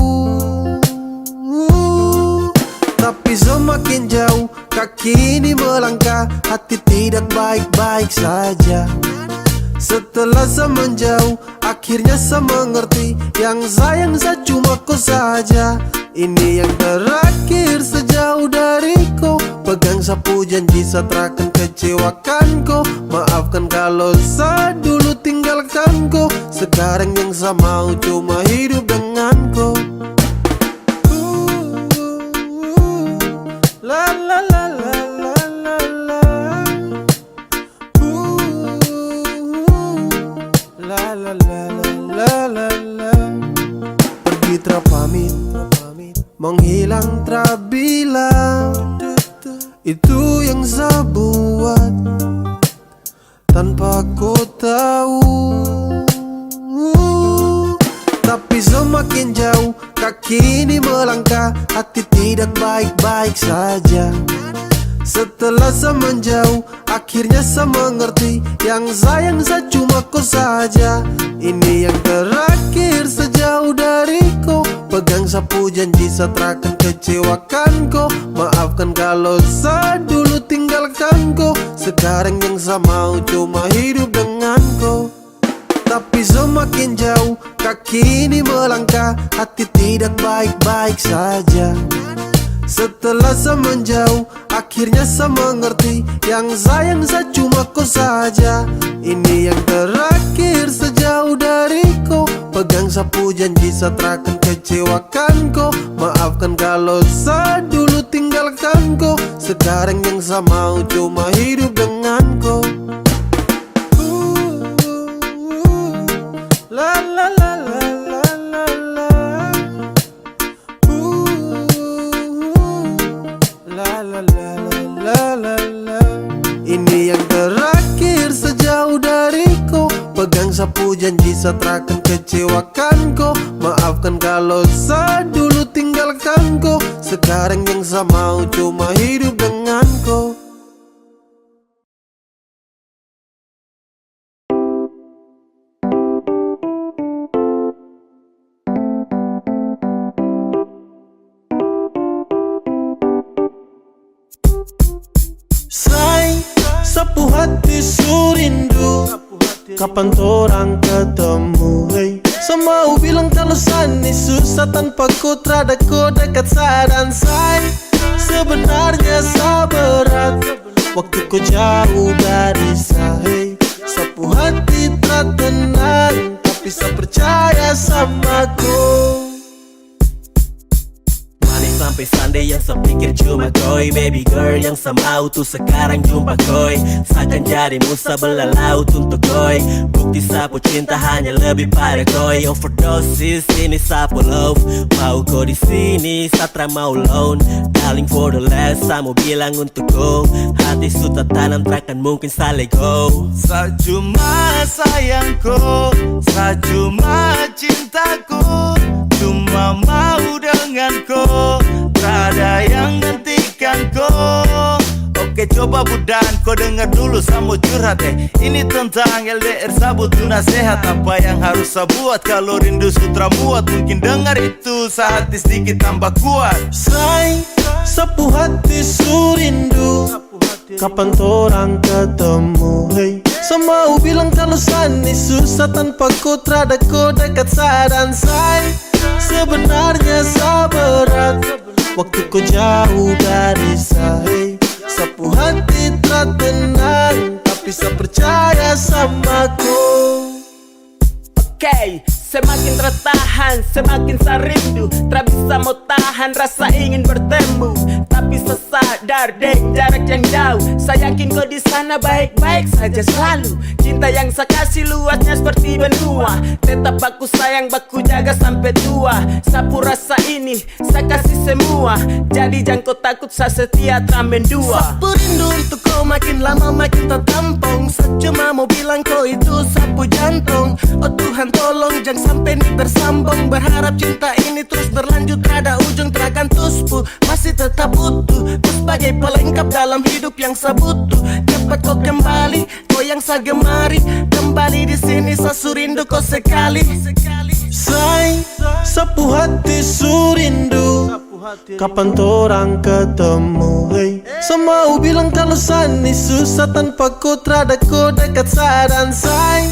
Tapi semakin jauh kaki ini melangkah, hati tidak baik-baik saja. Setelah saya menjauh, akhirnya saya mengerti, yang sayang saya cuma kau saja. Ini yang terakhir sejauh dariku. Pegang sapu janji saya takkan kecewakan kau. Maafkan kalau saya dulu tinggalkan kau. Sekarang yang saya mau cuma hidup dengan kau. La la la la la la la. La la la la la la. Pergi terpamit, menghilang terbilang. Itu yang saya buat tanpa kau tahu. Tapi semakin jauh kaki ini melangkah, hati tidak baik-baik saja. Setelah saya menjauh, akhirnya saya mengerti, yang sayang saya cuma kau saja. Ini yang terakhir sejauh dariku. Pegang sapu janji saya takkan kecewakan kau. Maafkan kalau saya dulu tinggalkan kau. Sekarang yang saya mau cuma hidup dengan kau. Tapi semakin jauh kaki ini melangkah, hati tidak baik-baik saja. Setelah saya menjauh, akhirnya saya mengerti, yang sayang saya cuma kau saja. Ini yang terakhir sejauh dariku. Pegang sapu janji saya takkan kecewakan kau. Maafkan kalau saya dulu tinggalkan kau. Sekarang yang saya mau cuma hidup dengan kau. La la la la la la la. La la la la la la. Ini yang terakhir sejauh dariku. Pegang sapu janji saya takkan kecewakan kau. Maafkan kalau saya dulu tinggalkan kau. Sekarang yang saya mau cuma hidup dengan kau. Sapu hati surindu, kapan torang ketemu, hey. Semau bilang kalau sani susah tanpa kau, terada kau dekat saya dan saya. Sebenarnya saya berat waktu kau jauh dari saya, hey. Sapu hati tak tenang, tapi saya percaya sama kau. Sampai Sunday yang sepikir cuma koi. Baby girl yang semau tuh sekarang jumpa koi. Seakan jadi musa belah laut untuk koi. Bukti sapu cinta hanya lebih pada koi. Overdosis ini sapu love. Mau kau di sini Satra mau loan. Darling for the last, saya mau bilang untuk kau. Hati sudah tanam takkan mungkin saya let go. Saya cuma sayangku, saya cuma cintaku, cuma mau denganku, tak ada yang gantikanku. Oke coba budan, kau dengar dulu saya mau curhat Ini tentang LDR saya butuh nasihat. Apa yang harus saya buat kalau rindu sutra muat? Mungkin dengar itu saya hati sedikit tambah kuat. Say, sapu hati surindu, kapan torang ketemu, hey. Semau bilang kalau sani susah tanpa kau terada kau dekat saya dan saya. Sebenarnya sabarat waktu kau jauh dari saya. Sapu hati tak tenang tapi saya percaya sama kau. Okay, semakin tertahan, semakin saya rindu. Tak bisa mau tahan rasa ingin bertemu. Tapi saya sadar deng jarak yang jauh. Saya yakin kau di sana baik-baik saja selalu. Cinta yang saya kasih luasnya seperti benua. Tetap baku sayang, baku jaga sampai tua. Sapu rasa ini, saya kasih semua. Jadi jangan kau takut, saya setia teramen dua. Sapu rindu untuk kau makin lama makin tertampung. Saya cuma mau bilang kau itu sapu jantung. Oh Tuhan tolong jangan sampai ini bersambung. Berharap cinta ini terus berlanjut, ada ujung terakan tuspu. Masih tetap utuh, kau sebagai pelengkap dalam hidup yang saya butuh. Cepat kau kembali, kau yang saya gemari. Kembali di sini saya surindu kau sekali. Say, sapu hati surindu. Kapan torang ketemu, hey. Semau bilang kalau sani susah tanpa kau terada kau dekat saya dan saya.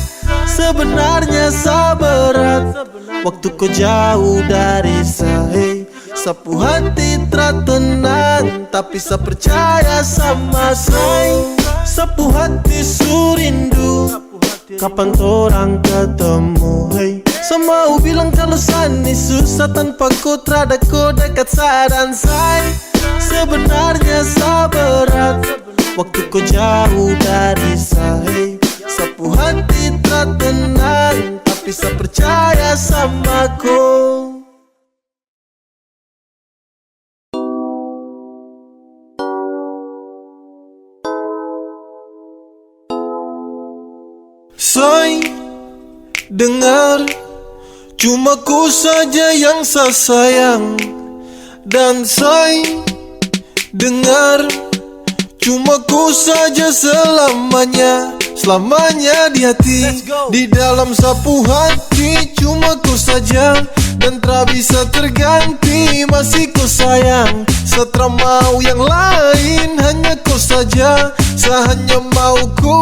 Sebenarnya sabarat waktu kau jauh dari saya. Sapu hati tak tenang tapi saya percaya sama saya. Sapu hati surindu. Kapan torang ketemu, hey. Semau bilang kalau sani susah tanpa kau terada kau dekat saya dan saya. Sebenarnya sabarat waktu kau jauh dari saya. Sapu hati tak tenang tapi saya percaya sama kau. Say, dengar, cuma ku saja yang saya sayang. Dan say, dengar, cuma ku saja selamanya. Selamanya di hati, di dalam sapu hati. Cuma ku saja dan tak bisa terganti. Masih ku sayang, setelah mau yang lain. Hanya ku saja, saya hanya mau ku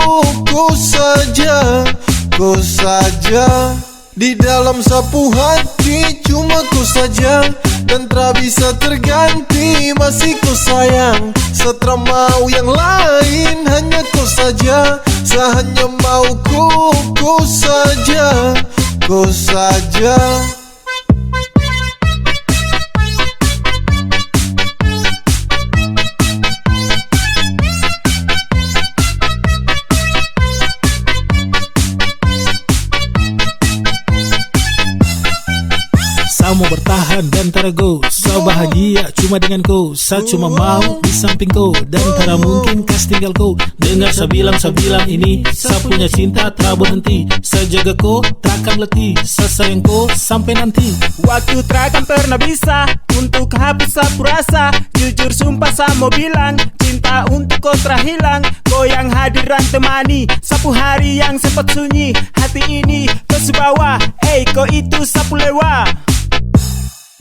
saja. Ku saja di dalam sapu hati. Cuma ku saja dan tak bisa terganti. Masih ku sayang, setelah mau yang lain. Hanya ku saja, saya hanya mau ku saja. Ku saja. Saya mau bertahan dan terago. Saya bahagia cuma dengan kau. Saya cuma mau di samping kau. Dan tak mungkin kas tinggal kau. Dengar saya bilang ini. Saya punya cinta tak berhenti. Saya jaga kau takkan letih. Saya sayang kau sampai nanti. Waktu takkan pernah bisa untuk hapus sapu rasa. Jujur sumpah saya mau bilang, cinta untuk kau terhilang. Kau yang hadiran temani sapu hari yang sempat sunyi. Hati ini kau sebawa, kau itu sapu lewa.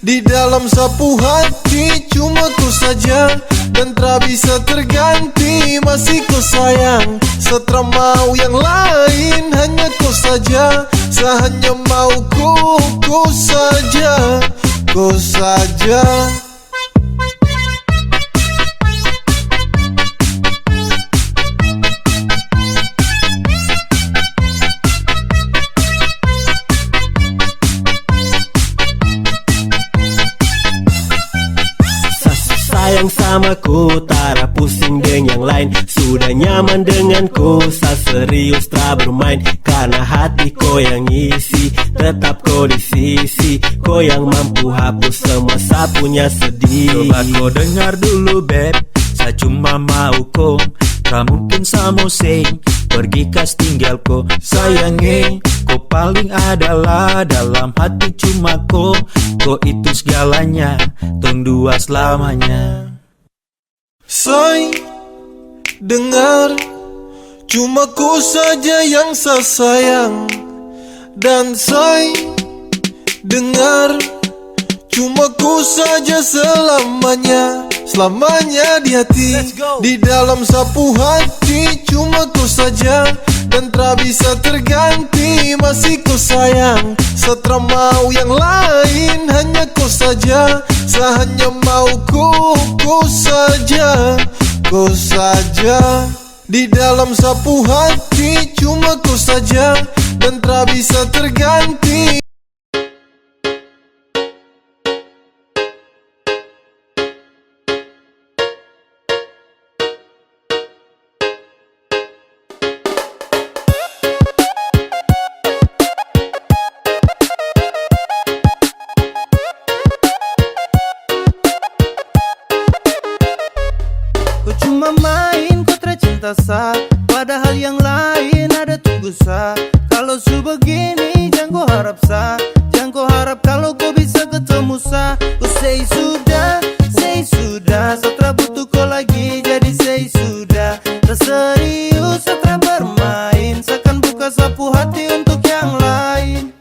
Di dalam sapu hati cuma ku saja dan tak bisa terganti. Masih ku sayang, setelah mau yang lain. Hanya ku saja, saya hanya mau ku saja. Ku saja. Sayang sama ku, tak pusing dengan yang lain. Sudah nyaman denganku, saya serius tak bermain. Karena hati kau yang isi, tetap kau di sisi. Kau yang mampu hapus semua saya punya sedih. Coba kau dengar dulu beb, saya cuma mau kau. Tak mungkin saya mau sing, pergi kas tinggal kau. Sayangi, kau paling adalah dalam hati cuma kau. Kau itu segalanya, tong dua selamanya. Say, dengar, cuma ku saja yang saya sayang. Dan say, dengar, cuma ku saja selamanya. Selamanya di hati, di dalam sapu hati. hati cuma kau saja, dan tak bisa terganti. Masih kau sayang, setelah mau yang lain. Hanya kau saja, saya hanya mau kau saja, kau saja. Di dalam sapu hati cuma kau saja, dan tak bisa terganti. Kau cuma main, kau tercinta sa, padahal yang lain ada tunggu sa. Kalau su begini jangan kau harap sa, jangan kau harap kalau kau bisa ketemu sa. Kau say sudah, setelah butuh kau lagi, jadi say sudah. Tak serius setelah bermain, seakan buka sapu hati untuk yang lain.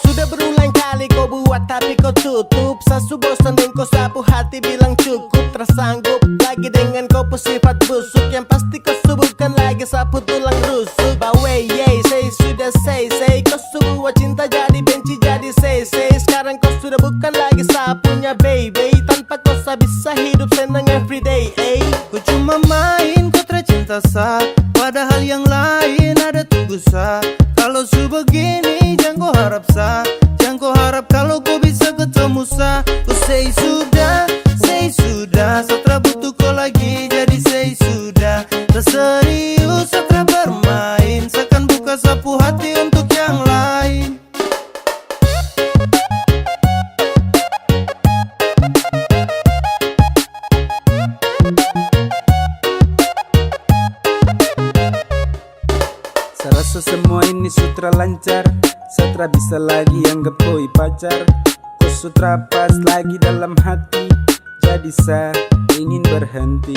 Sudah berulang kali kau buat tapi kau tutup. Sasu bosan dan kau sapu hati bilang cukup. Tersanggup lagi dengan kau sifat busuk. Yang pasti kau subuhkan lagi sapu tulang rusuk. Bawe yey, say sudah say. Kau sebuah cinta jadi benci jadi say. Sekarang kau sudah bukan lagi sapunya baby. Tanpa kau bisa hidup senang everyday. Kau cuma main, kau tercinta sa, padahal yang lain ada tunggu sa. Kalau su begini jangan kau harap sa, jangan kau harap kalau kau bisa ketemu sa. Kau say sudah, setelah butuh kau lagi, jadi say sudah. Tak serius setelah bermain, seakan buka sapu hati untuk yang lain. Saya rasa semua ini sutra lancar, setelah bisa lagi anggap koi pacar. Kau sutra pas lagi dalam hati, jadi saya ingin berhenti.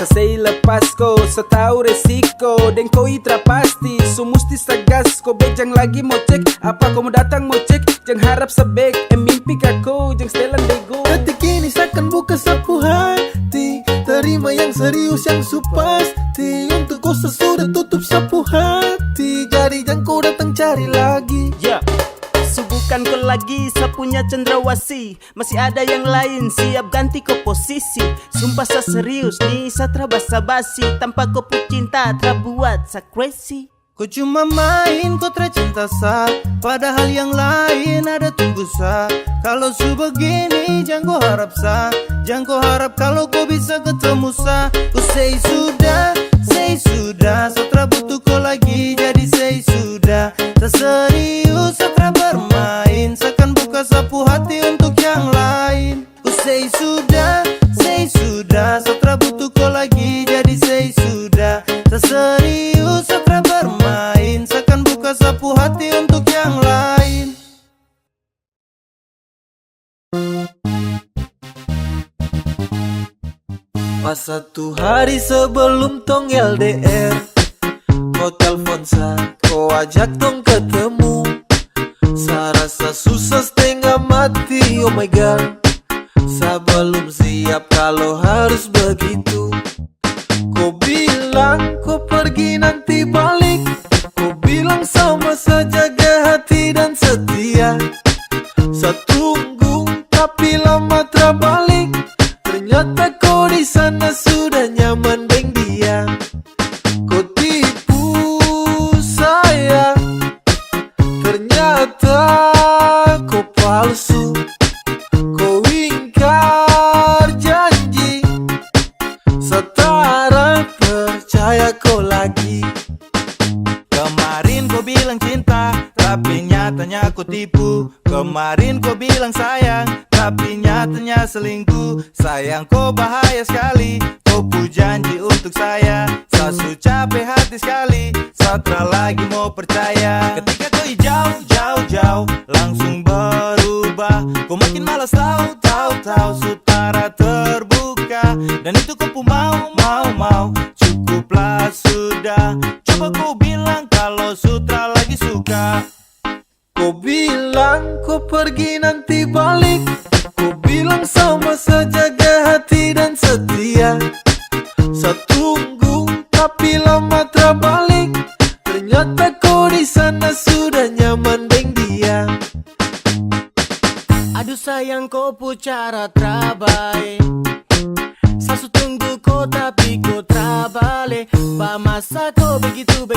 Saya lepas kau, saya tahu resiko, dan kau itra pasti. So musti sagas, kau bejang lagi mau cek. Apa kau mau datang mau cek, jangan harap sebek. Mimpi kau, jangan setelan bego. Detik ini seakan buka sapu hati, terima yang serius yang su pasti. Untuk kau sesudah tutup sapu hati, jadi jangan kau datang cari lagi. Subuhkan kau lagi sapunya cendrawasih. Masih ada yang lain siap ganti kau posisi. Sumpah sa serius nih, sa tra basa-basi. Tanpa kau cinta tra buat sa crazy. Kau cuma main, kau tercinta sa, padahal yang lain ada tunggu sa. Kalau su begini jangan kau harap sa, jangan kau harap kalau kau bisa ketemu sa. Kau say sudah, setelah butuh kau lagi, jadi say sudah. Tak serius setelah bermain, seakan buka sapu hati untuk yang lain. Kau say sudah, setelah butuh kau lagi, jadi say sudah. Tak serius setelah bermain, seakan buka sapu hati untuk yang lain. Pas satu hari sebelum tong LDR, kau telpon sa, kau ajak tong ketemu. Sa rasa susah setengah mati, oh my god. Sa belum siap kalau harus begitu. Kau bilang kau pergi nanti balik, kau bilang sama saja jaga hati dan setia. Sa tunggu tapi lama terbalik, ternyata kau di sana sudah nyaman dengan dia. Kau tipu saya, ternyata kau palsu. Kau ingkar janji, setara percaya kau lagi. Kemarin kau bilang cinta, tapi nyatanya kau tipu. Kemarin kau bilang sayang, tapi nyatanya selingkuh. Sayang kau bahaya sekali, kau pu janji untuk saya. Sasu capek hati sekali, satra lagi mau percaya. Ketika kau jauh, langsung berubah. Kau makin malas tahu, sutara terbuka. Dan itu kau pu mau, cukuplah sudah. Coba kau bilang kalau sutra lagi Kau bilang kau pergi nanti balik, kau bilang sama saja jaga hati dan setia. Saya tunggu tapi lama terbalik, ternyata kau di sana sudah nyaman dengan dia. Aduh sayang kau pucara trabae, sasu tunggu kau tapi kau trabale. Ba masa kau begitu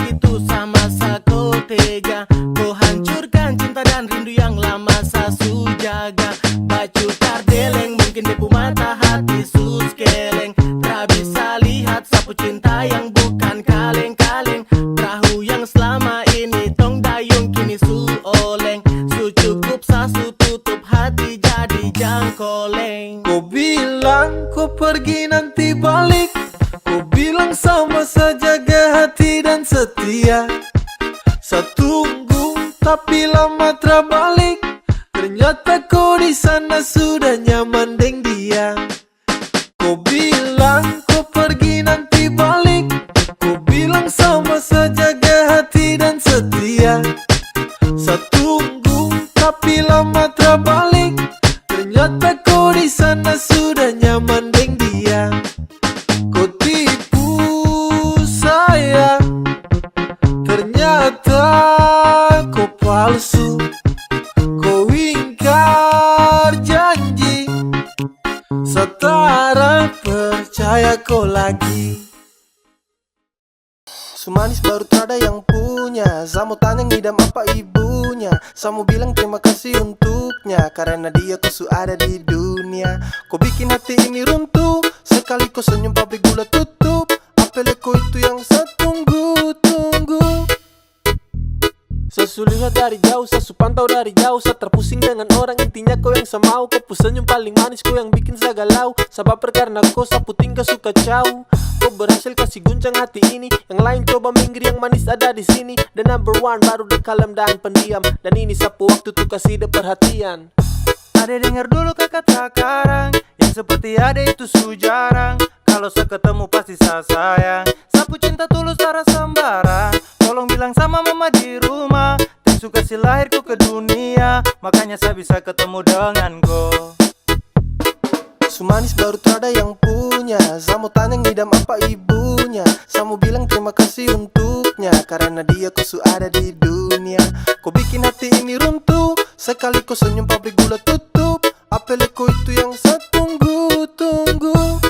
sama sa kau tega, kau hancurkan cinta dan rindu yang lama sasu jaga. Baju tardeleng mungkin debu mata hati sus keleng, tak bisa lihat sapu cinta yang bukan kaleng-kaleng. Perahu yang selama ini tong dayung kini su oleng, su cukup sasu tutup hati jadi jangkoleng. Kau bilang kau pergi nanti balik, kau bilang sama saja jaga hati dan setia. Saya tunggu tapi lama terbalik, ternyata kau di sana sudah nyaman dengan dia. Kau bilang kau pergi nanti balik, kau bilang sama saja jaga hati dan setia. Saya tunggu tapi lama terbalik, ternyata kau di sana sudah nyaman dengan dia. Kau tipu saya, ternyata kau palsu. Kau ingkar janji, setara percaya kau lagi. Sumanis baru tak ada yang punya, Samu tanya ngidam apa ibunya. Samu bilang terima kasih untuknya, karena dia kau su ada di dunia. Kau bikin hati ini runtuh, sekali kau senyum pabrik gula tutup. Apel kau itu yang saya tunggu-tunggu. Sesu lihat dari jauh, sesu pantau dari jauh. Saya terpusing dengan orang, intinya kau yang saya mau. Kau senyum paling manis, kau yang bikin saya galau. Sebab karena kau sapu tinggal suka caw. Kau berhasil kasih guncang hati ini, yang lain coba minggir, yang manis ada di sini. The number one baru the kalem dan pendiam, dan ini sapu waktu tuh kasih de perhatian. Ade dengar dulu kakak sekarang, yang seperti ade itu su jarang. Kalau saya ketemu pasti saya sayang, sapu cinta tulus tak sembarang. Tolong bilang sama mama di rumah, Tisu kasih lahirku ke dunia, makanya saya bisa ketemu dengan kau. Sumanis baru tak ada yang punya, Samu tanya ngidam apa ibunya. Samu bilang terima kasih untuknya, karena dia kau su ada di dunia. Kau bikin hati ini runtuh, sekali kau senyum pabrik gula tutup. Apel kau itu yang saya tunggu-tunggu.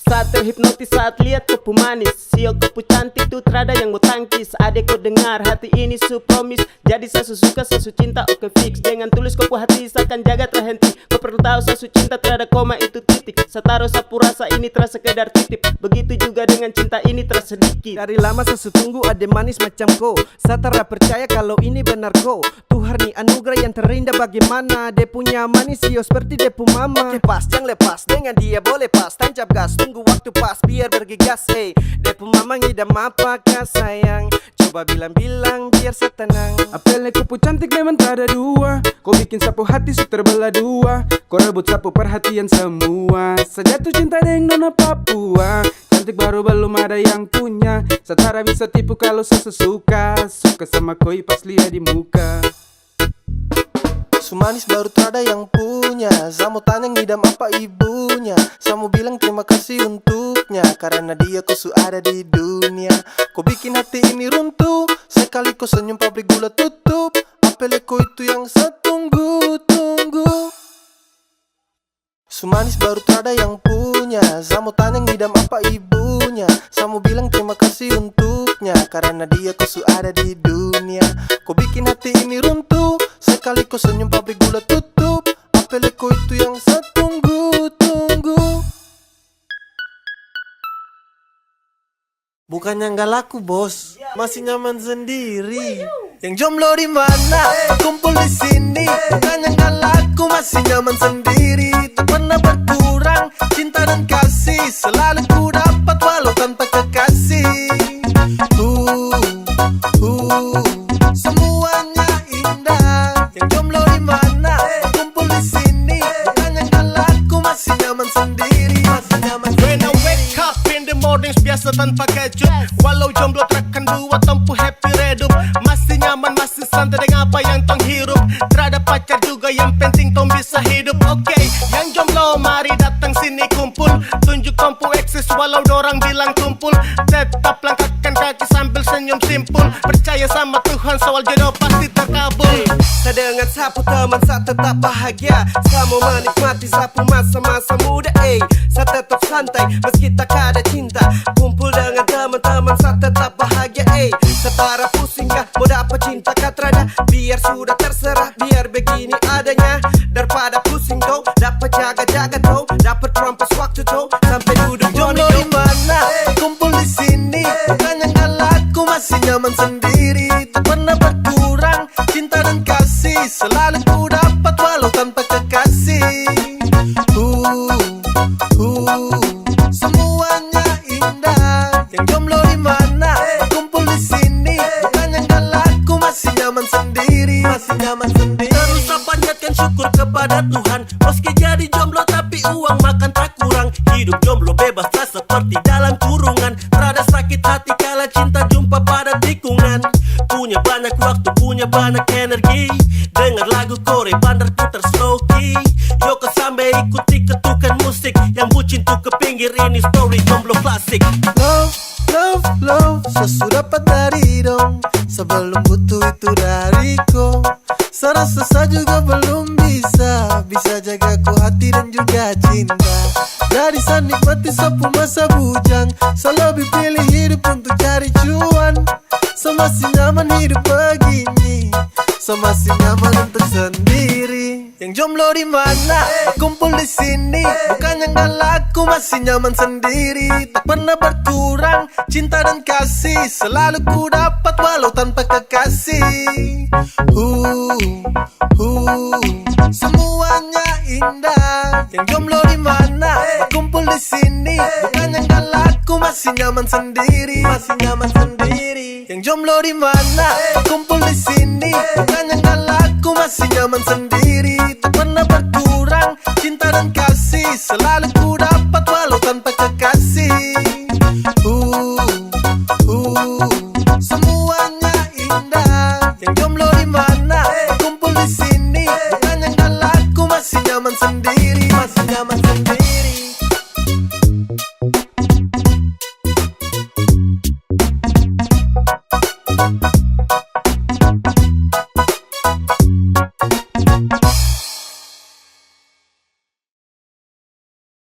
Saat terhipnotis saat lihat kopu manis, sio kopu cantik tuh terada yang mau tangkis. Adek kau dengar hati ini su promise, jadi saya suka saya cinta oke fix. Dengan tulus kopu hati saya akan jaga terhenti. Kau perlu tahu saya cinta terada koma itu titik. Saya taruh sapu rasa ini terasa sekedar titip, begitu juga dengan cinta ini terasa sedikit. Dari lama saya tunggu ade manis macam kau, saya tak percaya kalau ini benar kau. Tuhan nih anugerah yang terindah, bagaimana de punya manis sio seperti de pu mama. Oke pas jangan lepas, dengan dia boleh pas, tancap gas, tunggu waktu pas biar bergegas. Hey, de pu mama ngidam apakah sayang, coba bilang-bilang biar saya tenang. Apelnya kupu cantik memang tak ada dua, kau bikin sapu hati su terbelah dua. Kau rebut sapu perhatian semua, saya jatuh cinta dengan nona Papua. Cantik baru belum ada yang punya, setara bisa tipu kalau saya suka. Suka sama koi pas lihat di muka. Sumanis baru tak ada yang punya, Samu tanya ngidam apa ibunya. Samu bilang terima kasih untuknya, karena dia kau su ada di dunia. Kau bikin hati ini runtuh, sekali kau senyum pabrik gula tutup. Apel kau itu yang saya tunggu-tunggu. Sumanis baru tak ada yang punya, Samu tanya ngidam apa ibunya. Samu bilang terima kasih untuknya, karena dia kau su ada di dunia. Kau bikin hati ini runtuh, sekali kau senyum pabrik gula tutup. Apel kau itu yang saya tunggu-tunggu. Bukannya nggak laku bos, masih nyaman sendiri. Yang jomblo di mana? Kumpul di sini. Bukannya nggak laku, masih nyaman sendiri. Tak pernah berkurang cinta dan kasih, selalu ku dapat walau tanpa kekasih. Semuanya indah. Yang jomblo di mana? Kumpul di sini. Bukannya nggak laku, masih nyaman sendiri. Masih nyaman sendiri. When I wake up in the mornings biasa tanpa kejut, walau jomblo takkan buat tempuh happy redup. Masih nyaman, masih masih santai dengan apa yang tong hirup. Terada pacar juga yang penting tong bisa hidup. Oke, yang jomblo mari datang sini kumpul. Tunjuk kompu eksis walau dorang bilang tumpul. Tetap langkahkan kaki sambil senyum simpul. Percaya sama Tuhan soal jodoh pasti terkabul. Saya dengan sapu teman saya tetap bahagia. Saya mau menikmati sapu masa-masa muda. Saya tetap santai meski tak ada cinta. Kumpul dengan teman-teman saya tetap bahagia. Setara pusing kah mau dapat cinta katrada. Biar sudah terserah, biar begini adanya. Daripada pusing tuh, dapat jaga-jaga tuh, dapat terampus waktu tuh, sampai duduk Jomblo di mana? Kumpul di sini. Bukan yang galakku masih nyaman sendiri. Tak pernah berkurang cinta dan kasih. Selalu ku dapat walau tanpa kekasih. Semuanya indah. Yang jomblo di mana? Kumpul di sini. Bukan yang galakku masih nyaman sendiri. Masih nyaman sendiri. Terus panjatkan syukur kepada Tuhan. Meski jadi jomblo tapi uang makan tak kurang. Hidup jomblo bebas tak seperti dalam kurungan. Terada sakit hati kala cinta jumpa pada tikungan. Punya banyak waktu, punya banyak energi. Dengar lagu Korea bandar putar slow key. Yoko sampai ikuti ketukan musik. Yang bucin tuh ke pinggir ini story jomblo klasik. Love, sesudah dapat dari dong. Sebelum butuh itu dariku. Saya rasa saya juga belum bisa jaga ku hati dan juga cinta. Jadi saya nikmati sapu masa bujang. Saya lebih pilih hidup untuk cari cuan. Saya masih nyaman hidup begini. Saya masih nyaman untuk sendiri. Yang jomblo di mana? Kumpul di sini. Bukan yang galakku masih nyaman sendiri. Tak pernah berkurang cinta dan kasih. Selalu ku dapat walau tanpa kekasih. Semuanya indah. Yang jomblo di mana? Kumpul di sini. Bukan yang galakku masih nyaman sendiri. Masih nyaman sendiri. Yang jomblo di mana? Kumpul di sini. Bukan yang galakku masih nyaman sendiri. Tak pernah berkurang cinta dan kasih. Selalu ku